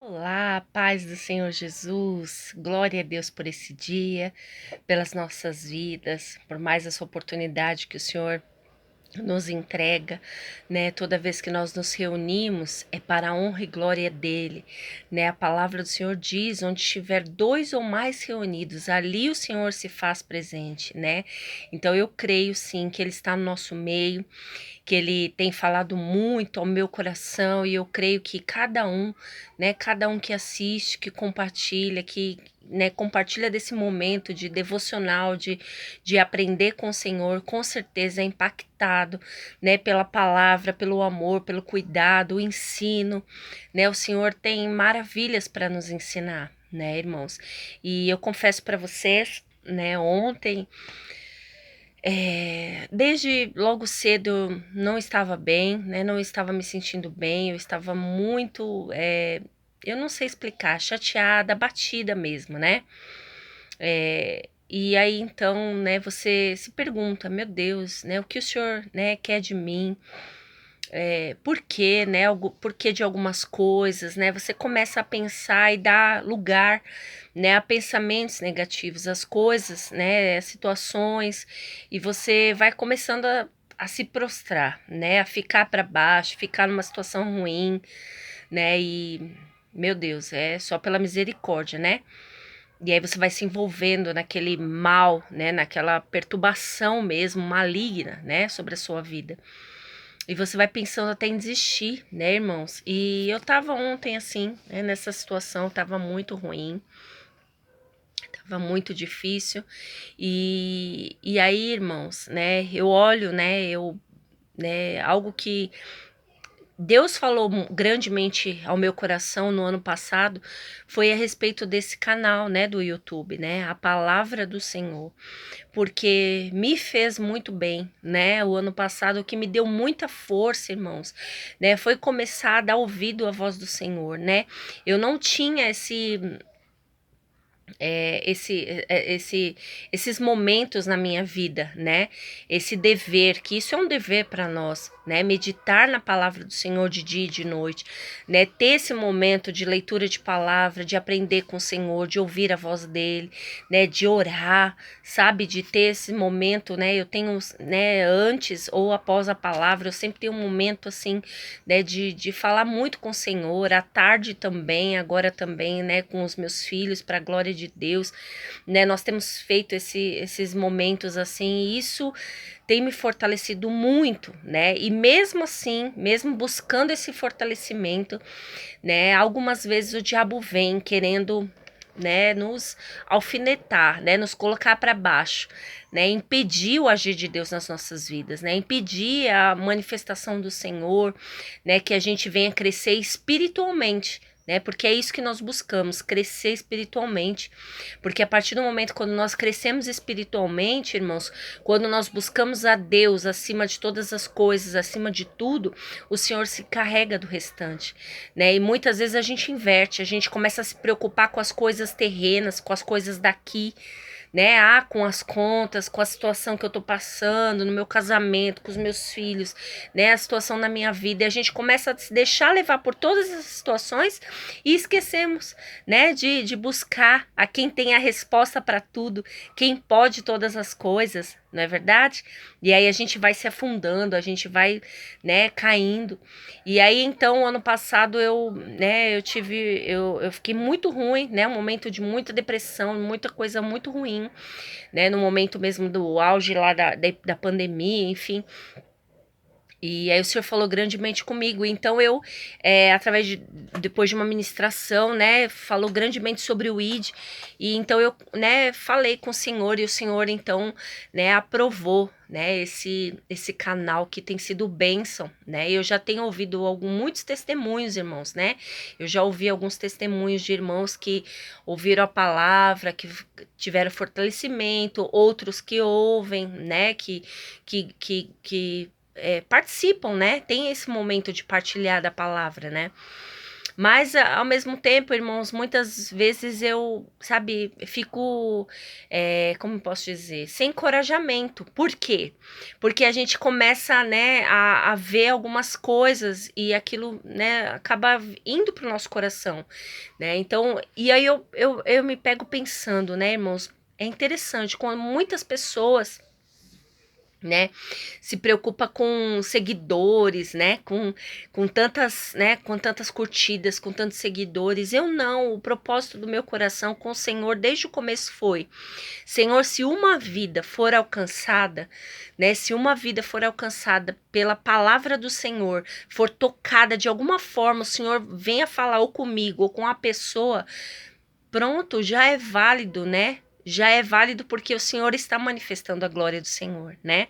Olá, paz do Senhor Jesus, glória a Deus por esse dia, pelas nossas vidas, por mais essa oportunidade que o Senhor nos entrega, né? Toda vez que nós nos reunimos é para a honra e glória dele, né? A palavra do Senhor diz: onde estiver dois ou mais reunidos, ali o Senhor se faz presente, né? Então eu creio sim que ele está no nosso meio, que ele tem falado muito ao meu coração, e eu creio que cada um, né, cada um que assiste, que compartilha, que, né, compartilha desse momento de devocional, de aprender com o Senhor, com certeza é impactado, né, pela palavra, pelo amor, pelo cuidado, o ensino, né? O Senhor tem maravilhas para nos ensinar, né, irmãos? E eu confesso para vocês, né, ontem, desde logo cedo eu não estava bem, né? Não estava me sentindo bem, eu estava muito, eu não sei explicar, chateada, abatida mesmo, né? E aí então, né, você se pergunta, meu Deus, né, o que o Senhor, né, quer de mim? Por quê, né? Por que de algumas coisas, né? Você começa a pensar e dar lugar, né, a pensamentos negativos, as coisas, né, as situações, e você vai começando a se prostrar, né, a ficar para baixo, ficar numa situação ruim, né? E meu Deus, é só pela misericórdia, né? E aí você vai se envolvendo naquele mal, né, naquela perturbação mesmo maligna, né, sobre a sua vida. E você vai pensando até em desistir, né, irmãos? E eu tava ontem assim, né, nessa situação, tava muito ruim, tava muito difícil. E aí, irmãos, né, eu olho, né, algo que Deus falou grandemente ao meu coração no ano passado foi a respeito desse canal, né, do YouTube, né, a palavra do Senhor, porque me fez muito bem, né, o ano passado, o que me deu muita força, irmãos, né, foi começar a dar ouvido à voz do Senhor, né. Eu não tinha esses momentos na minha vida, né? Esse dever, que isso é um dever para nós, né? Meditar na palavra do Senhor de dia e de noite, né? Ter esse momento de leitura de palavra, de aprender com o Senhor, de ouvir a voz dele, né? De orar, sabe? De ter esse momento, né? Eu tenho, né? Antes ou após a palavra, eu sempre tenho um momento assim, né? De falar muito com o Senhor, à tarde também, agora também, né? Com os meus filhos, para a glória de Deus, né? Nós temos feito esses momentos assim, e isso tem me fortalecido muito, né? E mesmo assim, mesmo buscando esse fortalecimento, né? Algumas vezes o diabo vem querendo, né, nos alfinetar, né, nos colocar para baixo, né, impedir o agir de Deus nas nossas vidas, né, impedir a manifestação do Senhor, né, que a gente venha crescer espiritualmente, né, porque é isso que nós buscamos, crescer espiritualmente, porque a partir do momento quando nós crescemos espiritualmente, irmãos, quando nós buscamos a Deus acima de todas as coisas, acima de tudo, o Senhor se carrega do restante, né? E muitas vezes a gente inverte, a gente começa a se preocupar com as coisas terrenas, com as coisas daqui, né? Ah, com as contas, com a situação que eu tô passando no meu casamento, com os meus filhos, né? A situação na minha vida. E a gente começa a se deixar levar por todas essas situações e esquecemos, né? De buscar a quem tem a resposta para tudo, quem pode todas as coisas, não é verdade? E aí a gente vai se afundando, a gente vai, né, caindo. E aí então, ano passado eu fiquei muito ruim, né, um momento de muita depressão, muita coisa muito ruim, né, no momento mesmo do auge lá da pandemia, enfim. E aí o Senhor falou grandemente comigo, então eu, depois de uma ministração, né, falou grandemente sobre o ID, e então eu, né, falei com o Senhor, e o Senhor então, né, aprovou, né, esse canal que tem sido bênção, né, eu já tenho ouvido muitos testemunhos, irmãos, né, eu já ouvi alguns testemunhos de irmãos que ouviram a palavra, que tiveram fortalecimento, outros que ouvem, né, que participam, né? Tem esse momento de partilhar da palavra, né? Mas, ao mesmo tempo, irmãos, muitas vezes eu, sabe, fico, como eu posso dizer, sem encorajamento. Por quê? Porque a gente começa, né, a ver algumas coisas e aquilo, né, acaba indo pro nosso coração, né? Então, e aí eu me pego pensando, né, irmãos, é interessante quando muitas pessoas, né, se preocupa com seguidores, né, com tantas curtidas, com tantos seguidores. Eu não, o propósito do meu coração com o Senhor desde o começo foi: Senhor, se uma vida for alcançada, né, se uma vida for alcançada pela palavra do Senhor, for tocada de alguma forma, o Senhor venha falar ou comigo ou com a pessoa, pronto, já é válido, né? Já é válido porque o Senhor está manifestando a glória do Senhor, né?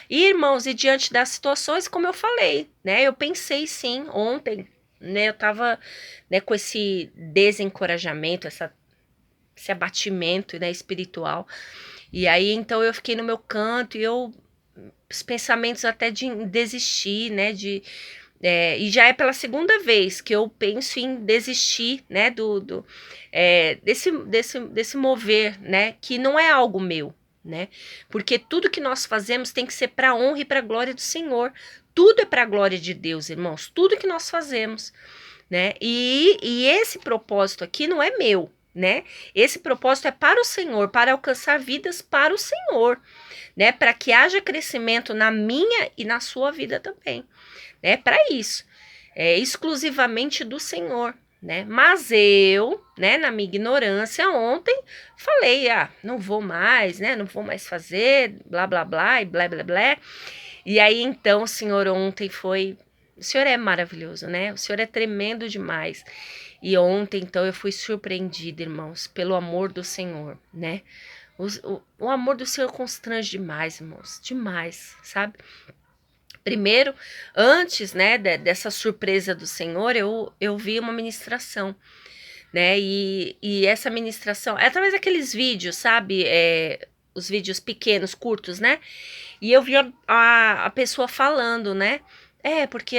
E, irmãos, e diante das situações, como eu falei, né? Eu pensei sim, ontem, né? Eu tava, né, com esse desencorajamento, esse abatimento, né, espiritual. E aí, então, eu fiquei no meu canto e os pensamentos até de desistir, né? E já é pela segunda vez que eu penso em desistir, né, desse mover, né, que não é algo meu, né, porque tudo que nós fazemos tem que ser para a honra e para a glória do Senhor. Tudo é para a glória de Deus, irmãos, tudo que nós fazemos, né, e esse propósito aqui não é meu, né, esse propósito é para o Senhor, para alcançar vidas para o Senhor, né, para que haja crescimento na minha e na sua vida também, né, para isso, é exclusivamente do Senhor, né, mas eu, né, na minha ignorância ontem, falei, não vou mais, né, não vou mais fazer, blá, blá, blá, e blá, blá, blá, e aí, então, o Senhor ontem o Senhor é maravilhoso, né, o Senhor é tremendo demais, e ontem, então, eu fui surpreendida, irmãos, pelo amor do Senhor, né, o amor do Senhor constrange demais, irmãos, demais, sabe? Primeiro, antes, né, dessa surpresa do Senhor, eu vi uma ministração, né, e essa ministração, é através daqueles vídeos, sabe, os vídeos pequenos, curtos, né, e eu vi a pessoa falando, né, porque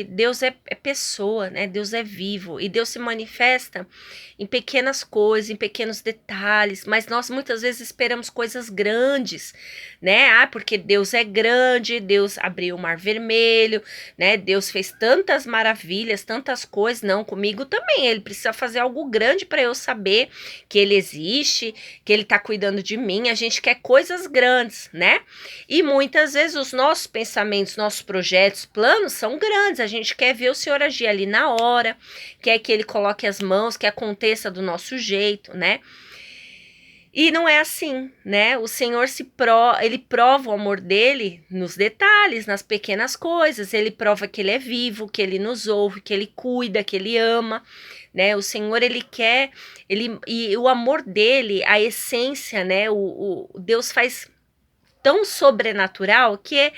Deus é pessoa, né, Deus é vivo, e Deus se manifesta em pequenas coisas, em pequenos detalhes, mas nós muitas vezes esperamos coisas grandes, né, porque Deus é grande, Deus abriu o mar vermelho, né, Deus fez tantas maravilhas, tantas coisas, não, comigo também, ele precisa fazer algo grande para eu saber que ele existe, que ele tá cuidando de mim, a gente quer coisas grandes, né, e muitas vezes os nossos pensamentos, nossos projetos, planos são grandes, a gente quer ver o Senhor agir ali na hora, quer que ele coloque as mãos, que aconteça do nosso jeito, né? E não é assim, né? O Senhor ele prova o amor dele nos detalhes, nas pequenas coisas. Ele prova que ele é vivo, que ele nos ouve, que ele cuida, que ele ama, né? O Senhor, ele quer, e o amor dele, a essência, né? O Deus faz tão sobrenatural que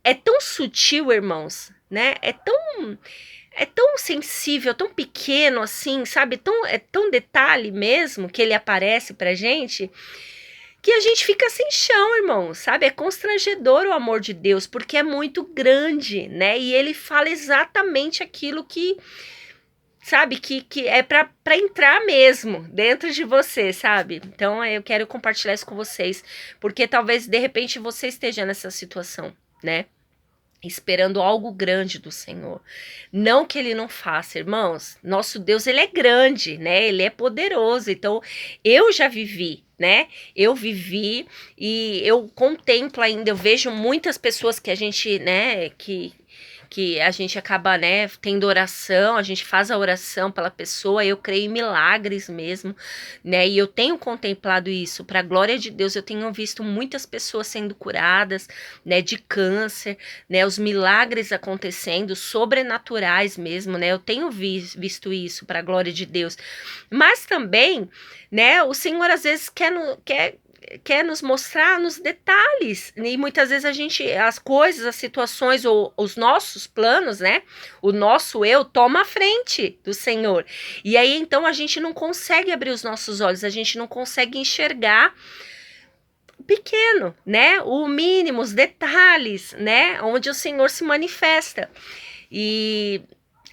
é tão sutil, irmãos, né? É tão sensível, tão pequeno assim, sabe? É tão detalhe mesmo que ele aparece pra gente, que a gente fica sem chão, irmão, sabe? É constrangedor o amor de Deus, porque é muito grande, né? E ele fala exatamente aquilo que, sabe? Que é pra entrar mesmo dentro de você, sabe? Então eu quero compartilhar isso com vocês, porque talvez de repente você esteja nessa situação, né? Esperando algo grande do Senhor. Não que ele não faça, irmãos. Nosso Deus, ele é grande, né? Ele é poderoso. Então, eu já vivi, né? Eu vivi e eu contemplo ainda, eu vejo muitas pessoas que a gente, né, que a gente acaba, né, tendo oração, a gente faz a oração pela pessoa, eu creio em milagres mesmo, né, e eu tenho contemplado isso, para a glória de Deus, eu tenho visto muitas pessoas sendo curadas, né, de câncer, né, os milagres acontecendo, sobrenaturais mesmo, né, eu tenho visto isso, para a glória de Deus, mas também, né, o Senhor às vezes quer nos mostrar nos detalhes, e muitas vezes as coisas, as situações ou os nossos planos, né, o nosso eu toma a frente do Senhor, e aí então a gente não consegue abrir os nossos olhos, a gente não consegue enxergar o pequeno, né, o mínimo, os detalhes, né, onde o Senhor se manifesta, e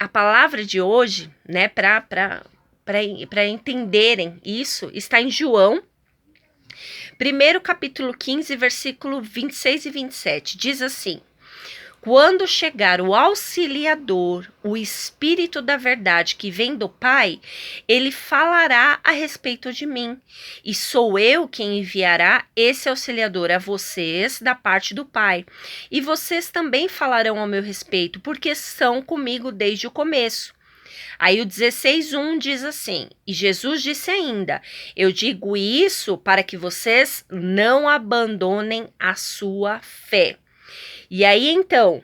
a palavra de hoje, né, para entenderem isso, está em João, primeiro capítulo 15, versículo 26 e 27. Diz assim: quando chegar o auxiliador, o Espírito da verdade que vem do Pai, ele falará a respeito de mim. E sou eu quem enviará esse auxiliador a vocês da parte do Pai. E vocês também falarão ao meu respeito, porque são comigo desde o começo. Aí o 16:1 diz assim: e Jesus disse ainda: eu digo isso para que vocês não abandonem a sua fé. E aí, então,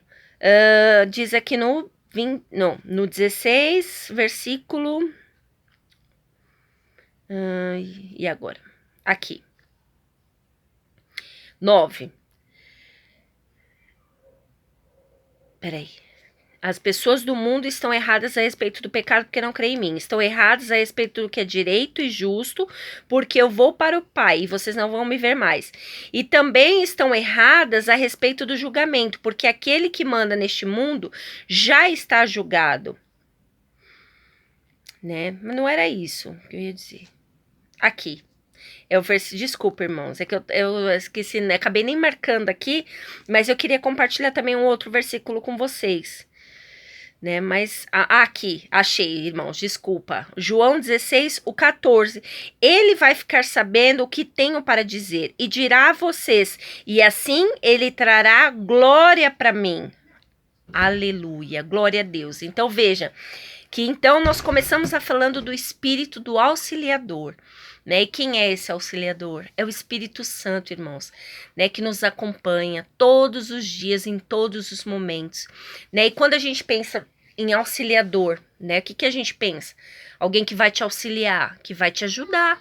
diz aqui no 16, versículo... e agora? Aqui. 9. Peraí. As pessoas do mundo estão erradas a respeito do pecado porque não creem em mim. Estão erradas a respeito do que é direito e justo, porque eu vou para o Pai e vocês não vão me ver mais. E também estão erradas a respeito do julgamento, porque aquele que manda neste mundo já está julgado. Né? Mas não era isso que eu ia dizer. Aqui. É o versículo. Desculpa, irmãos. É que eu esqueci, né? Acabei nem marcando aqui, mas eu queria compartilhar também um outro versículo com vocês. Né, mas aqui, achei, irmãos, desculpa. João 16, o 14. Ele vai ficar sabendo o que tenho para dizer e dirá a vocês, e assim ele trará glória para mim. Aleluia, glória a Deus. Então veja que então nós começamos a falando do Espírito do Auxiliador. Né? E quem é esse auxiliador? É o Espírito Santo, irmãos, né? Que nos acompanha todos os dias, em todos os momentos, né? E quando a gente pensa em auxiliador, né? O que a gente pensa? Alguém que vai te auxiliar, que vai te ajudar,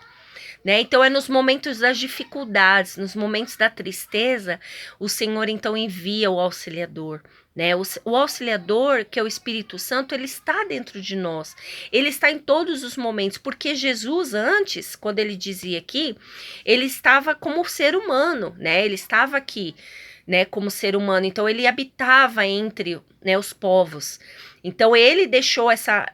né? Então é nos momentos das dificuldades, nos momentos da tristeza, o Senhor então envia o auxiliador. Né? O auxiliador, que é o Espírito Santo, ele está dentro de nós. Ele está em todos os momentos, porque Jesus antes, quando ele dizia aqui, ele estava como ser humano, né? Ele estava aqui, né, como ser humano. Então ele habitava entre, né, os povos. Então ele deixou essa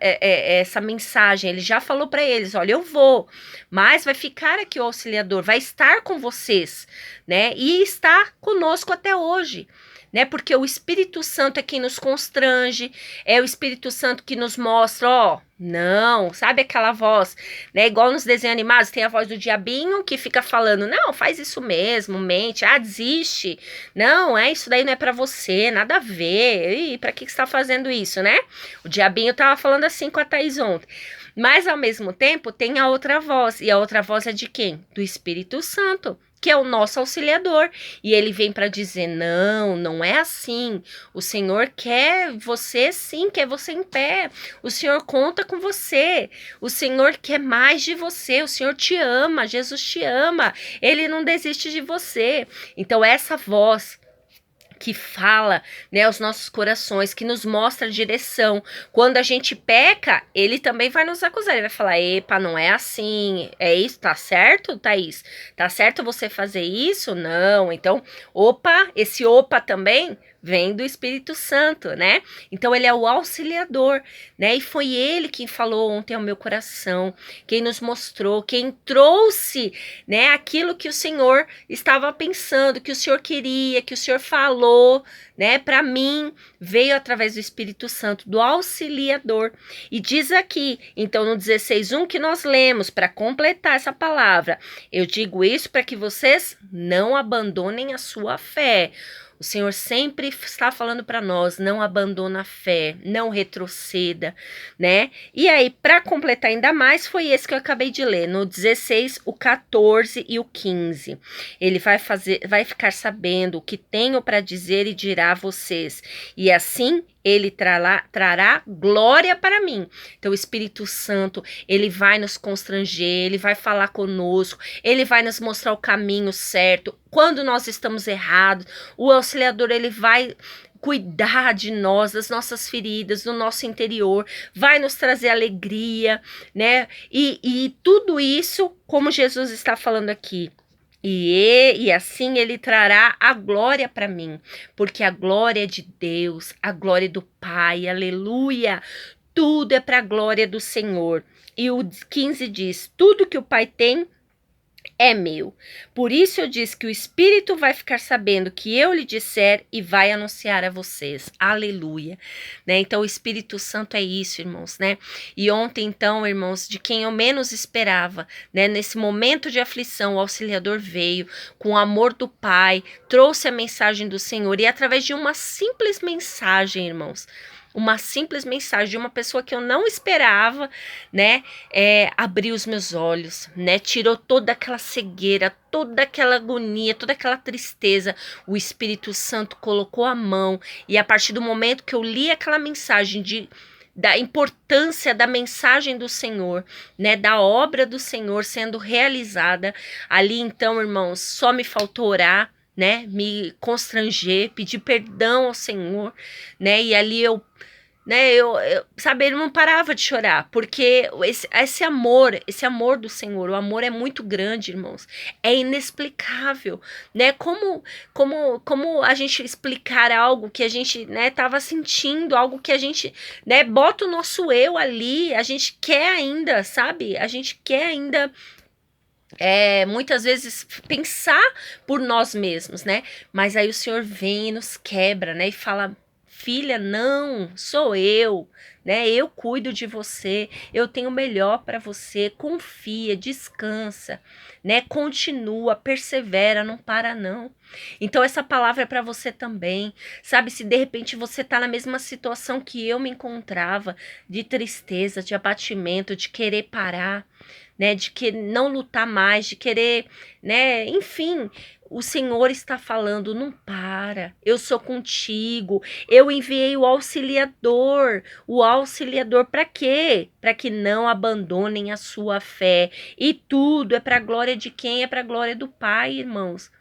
mensagem, ele já falou para eles, olha, eu vou, mas vai ficar aqui o auxiliador, vai estar com vocês, né? E está conosco até hoje. Né, porque o Espírito Santo é quem nos constrange, é o Espírito Santo que nos mostra, ó, não, sabe aquela voz, né, igual nos desenhos animados, tem a voz do diabinho que fica falando, não, faz isso mesmo, mente, desiste, não, isso daí não é pra você, nada a ver, e pra que você tá fazendo isso, né? O diabinho tava falando assim com a Thaís ontem. Mas ao mesmo tempo tem a outra voz, e a outra voz é de quem? Do Espírito Santo, que é o nosso auxiliador, e ele vem para dizer, não é assim, o Senhor quer você sim, quer você em pé, o Senhor conta com você, o Senhor quer mais de você, o Senhor te ama, Jesus te ama, ele não desiste de você. Então essa voz que fala, né, aos nossos corações, que nos mostra a direção. Quando a gente peca, ele também vai nos acusar. Ele vai falar, epa, não é assim. É isso, tá certo, Thaís? Tá certo você fazer isso? Não. Então, esse opa também vem do Espírito Santo, né? Então ele é o auxiliador, né? E foi ele quem falou ontem ao meu coração, quem nos mostrou, quem trouxe, né, aquilo que o Senhor estava pensando, que o Senhor queria, que o Senhor falou, né, para mim, veio através do Espírito Santo, do auxiliador. E diz aqui, então no 16:1 que nós lemos, para completar essa palavra, eu digo isso para que vocês não abandonem a sua fé. O Senhor sempre está falando para nós, não abandona a fé, não retroceda, né? E aí, para completar ainda mais, foi esse que eu acabei de ler, no 16, o 14 e o 15. Ele vai ficar sabendo o que tenho para dizer e dirá a vocês. E assim ele trará glória para mim. Então o Espírito Santo, ele vai nos constranger, ele vai falar conosco, ele vai nos mostrar o caminho certo. Quando nós estamos errados, o auxiliador, ele vai cuidar de nós, das nossas feridas, do nosso interior, vai nos trazer alegria, né? E tudo isso, como Jesus está falando aqui, E assim ele trará a glória para mim, porque a glória é de Deus, a glória é do Pai, aleluia. Tudo é para a glória do Senhor. E o 15 diz: tudo que o Pai tem é meu. Por isso eu disse que o Espírito vai ficar sabendo que eu lhe disser e vai anunciar a vocês. Aleluia. Né? Então o Espírito Santo é isso, irmãos, né? E ontem, então, irmãos, de quem eu menos esperava, né? Nesse momento de aflição, o auxiliador veio com o amor do Pai, trouxe a mensagem do Senhor e através de uma simples mensagem, irmãos, uma simples mensagem de uma pessoa que eu não esperava, né, abriu os meus olhos, né, tirou toda aquela cegueira, toda aquela agonia, toda aquela tristeza. O Espírito Santo colocou a mão e a partir do momento que eu li aquela mensagem da importância da mensagem do Senhor, né, da obra do Senhor sendo realizada, ali então, irmãos, só me faltou orar, né, me constranger, pedir perdão ao Senhor, né, e ali sabe, ele não parava de chorar, porque esse amor do Senhor, o amor é muito grande, irmãos, é inexplicável, né, como a gente explicar algo que a gente, né, tava sentindo, algo que a gente, né, bota o nosso eu ali, a gente quer ainda, sabe, a gente quer ainda muitas vezes pensar por nós mesmos, né? Mas aí o Senhor vem e nos quebra, né? E fala: filha, não, sou eu, né? Eu cuido de você, eu tenho o melhor para você. Confia, descansa, né? Continua, persevera, não para não. Então essa palavra é para você também, sabe? Se de repente você tá na mesma situação que eu me encontrava, de tristeza, de abatimento, de querer parar, né, de que não lutar mais, de querer, né, enfim, o Senhor está falando: não para, eu sou contigo, eu enviei o auxiliador para quê? Para que não abandonem a sua fé, e tudo é para a glória de quem? É para a glória do Pai, irmãos.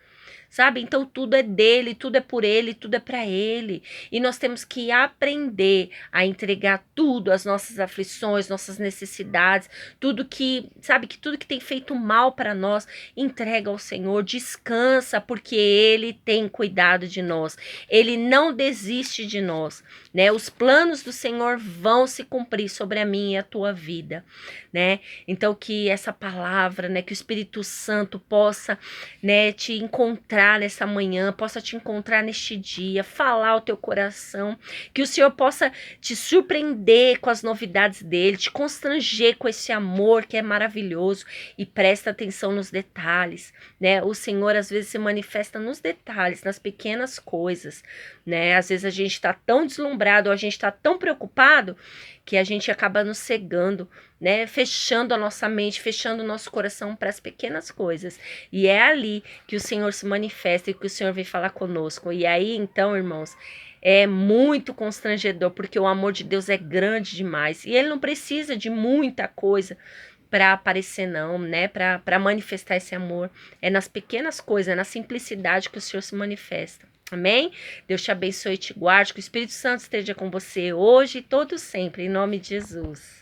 Sabe? Então tudo é dele, tudo é por ele, tudo é para ele. E nós temos que aprender a entregar tudo, as nossas aflições, nossas necessidades, tudo que, sabe, que tudo que tem feito mal para nós, entrega ao Senhor, descansa, porque ele tem cuidado de nós. Ele não desiste de nós, né? Os planos do Senhor vão se cumprir sobre a minha e a tua vida, né? Então que essa palavra, né, que o Espírito Santo possa, né, te encontrar nessa manhã, possa te encontrar neste dia, falar ao teu coração, que o Senhor possa te surpreender com as novidades dele, te constranger com esse amor que é maravilhoso. E presta atenção nos detalhes, né? O Senhor às vezes se manifesta nos detalhes, nas pequenas coisas, né? Às vezes a gente está tão deslumbrado, a gente está tão preocupado que a gente acaba nos cegando, né? Fechando a nossa mente, fechando o nosso coração para as pequenas coisas. E é ali que o Senhor se manifesta e que o Senhor vem falar conosco. E aí, então, irmãos, é muito constrangedor, porque o amor de Deus é grande demais. E ele não precisa de muita coisa para aparecer, não, né? Para manifestar esse amor. É nas pequenas coisas, é na simplicidade que o Senhor se manifesta. Amém? Deus te abençoe e te guarde, que o Espírito Santo esteja com você hoje e todo sempre, em nome de Jesus.